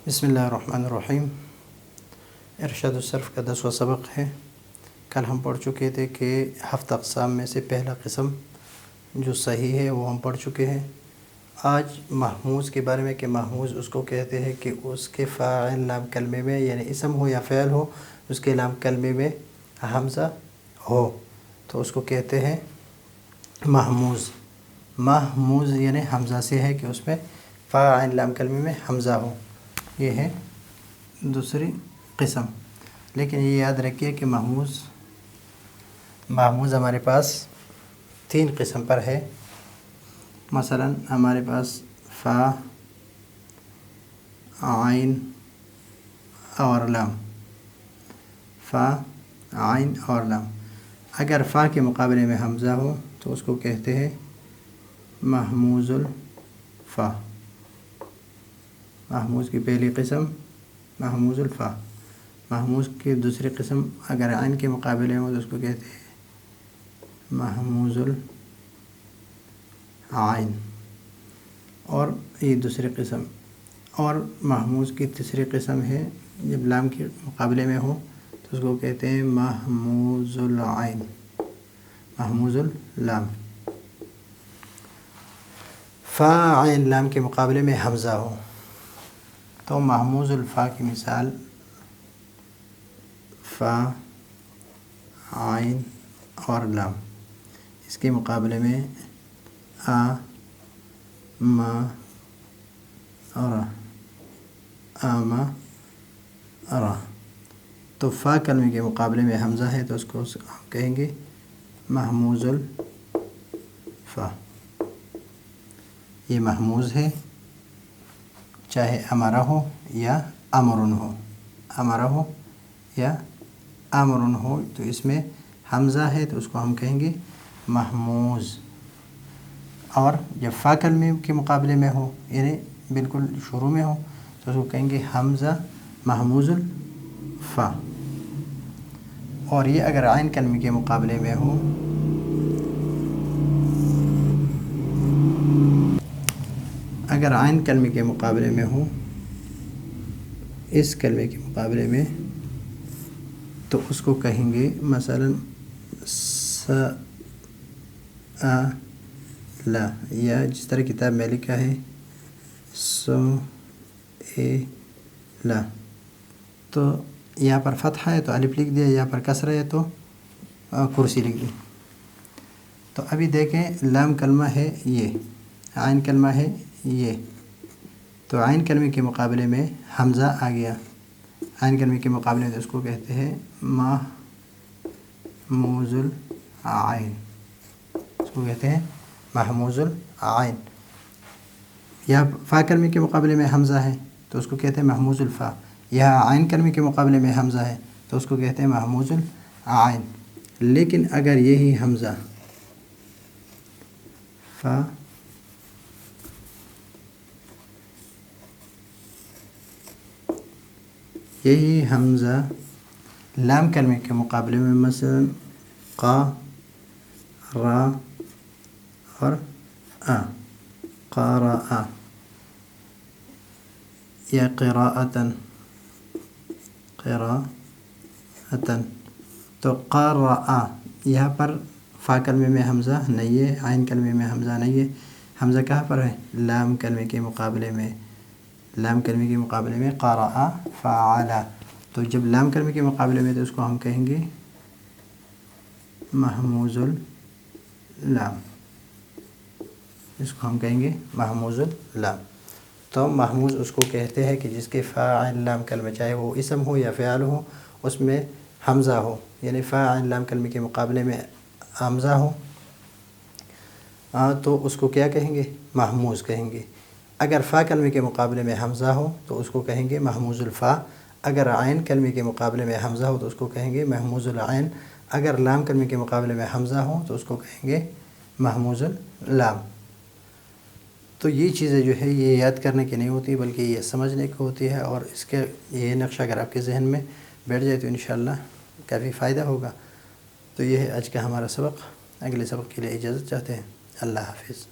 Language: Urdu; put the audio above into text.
بسم اللہ الرحمن الرحیم۔ ارشاد الصرف کا 10واں سبق ہے۔ کل ہم پڑھ چکے تھے کہ 7 اقسام میں سے پہلا قسم جو صحیح ہے وہ ہم پڑھ چکے ہیں۔ آج محموز کے بارے میں کہ محموز اس کو کہتے ہیں کہ اس کے فاعل لام کلمے میں یعنی اسم ہو یا فعل ہو، اس کے لام کلمے میں حمزہ ہو تو اس کو کہتے ہیں محموز۔ محموز یعنی حمزہ سے ہے کہ اس میں فاعل لام کلمے میں حمزہ ہو، یہ ہے دوسری قسم۔ لیکن یہ یاد رکھیے کہ محموز ہمارے پاس 3 قسم پر ہے۔ مثلا ہمارے پاس فا، عین اور لام، فا، عین اور لام۔ اگر فا کے مقابلے میں حمزہ ہو تو اس کو کہتے ہیں محموز الفا۔ محموز کی پہلی قسم محموز الفا۔ محموز کی دوسری قسم اگر عین کے مقابلے میں ہو تو اس کو کہتے ہیں محموز العین، اور یہ دوسری قسم۔ اور محموز کی تیسری قسم ہے جب لام کے مقابلے میں ہو تو اس کو کہتے ہیں محموز العین، محموز اللام۔ فا، عین، لام کے مقابلے میں حمزہ ہو تو محموز الفا کی مثال فا، عین اور لام۔ اس کے مقابلے میں آ، ما اور آما، را۔ تو فا کلمے کے مقابلے میں حمزہ ہے تو اس کو ہم کہیں گے محموز الفا۔ یہ محموز ہے، چاہے امرا ہو یا امرن ہو، امرا ہو یا امرن ہو تو اس میں حمزہ ہے تو اس کو ہم کہیں گے محموز۔ اور جب فا کلمے کے مقابلے میں ہو یعنی بالکل شروع میں ہو تو اس کو کہیں گے حمزہ محموز الفا۔ اور یہ اگر عین کلمے کے مقابلے میں ہو، اگر عین کلمے کے مقابلے میں ہو اس کلمے کے مقابلے میں تو اس کو کہیں گے مثلا س، آ، لا، یا جس طرح کتاب میں لکھا ہے سو، اے، لا۔ تو یہاں پر فتحہ ہے تو الف لکھ دیا، یہاں پر کسرہ ہے تو کرسی لکھ دی۔ تو ابھی دیکھیں لام کلمہ ہے یہ، عین کلمہ ہے یہ، تو عین کلمے کے مقابلے میں حمزہ آ گیا۔ عین کلمے کے مقابلے میں اس کو کہتے ہیں محموز العین، اس کو کہتے ہیں محموز العین۔ یا فا کلمے کے مقابلے میں حمزہ ہے تو اس کو کہتے ہیں محموز الفا۔ یا عین کلمے کے مقابلے میں حمزہ ہے تو اس کو کہتے ہیں محموز العین۔ لیکن اگر یہی حمزہ فا، یہی حمزہ لام کلمے کے مقابلے میں مثلا قا، را اور آ، قارآ یا قراءتن، قراءتن، تو قارآ، یہاں پر فا کلمے میں حمزہ نہیں ہے، عین کلمے میں حمزہ نہیں ہے۔ حمزہ کہاں پر ہے؟ لام کلمے کے مقابلے میں، لام کلمے کے مقابلے میں قرأ، فعل۔ تو جب لام کلمے کے مقابلے میں تو اس کو ہم کہیں گے محموز اللام، اس کو ہم کہیں گے محموز اللام۔ تو محموز اس کو کہتے ہیں کہ جس کے فاعل لام کلمہ چاہے وہ اسم ہو یا فعل ہو اس میں حمزہ ہو، یعنی فاعل لام کلمے کے مقابلے میں حمزہ ہو تو اس کو کیا کہیں گے؟ محموز کہیں گے۔ اگر فا کلمے کے مقابلے میں حمزہ ہو تو اس کو کہیں گے محموز الفا۔ اگر عین کلمے کے مقابلے میں حمزہ ہو تو اس کو کہیں گے محموز العین۔ اگر لام کلمے کے مقابلے میں حمزہ ہو تو اس کو کہیں گے محموز اللام۔ تو یہ چیزیں جو ہے یہ یاد کرنے کی نہیں ہوتی بلکہ یہ سمجھنے کی ہوتی ہے، اور اس کے یہ نقشہ اگر آپ کے ذہن میں بیٹھ جائے تو انشاءاللہ کافی فائدہ ہوگا۔ تو یہ ہے آج کا ہمارا سبق۔ اگلے سبق کے لیے اجازت چاہتے ہیں۔ اللہ حافظ۔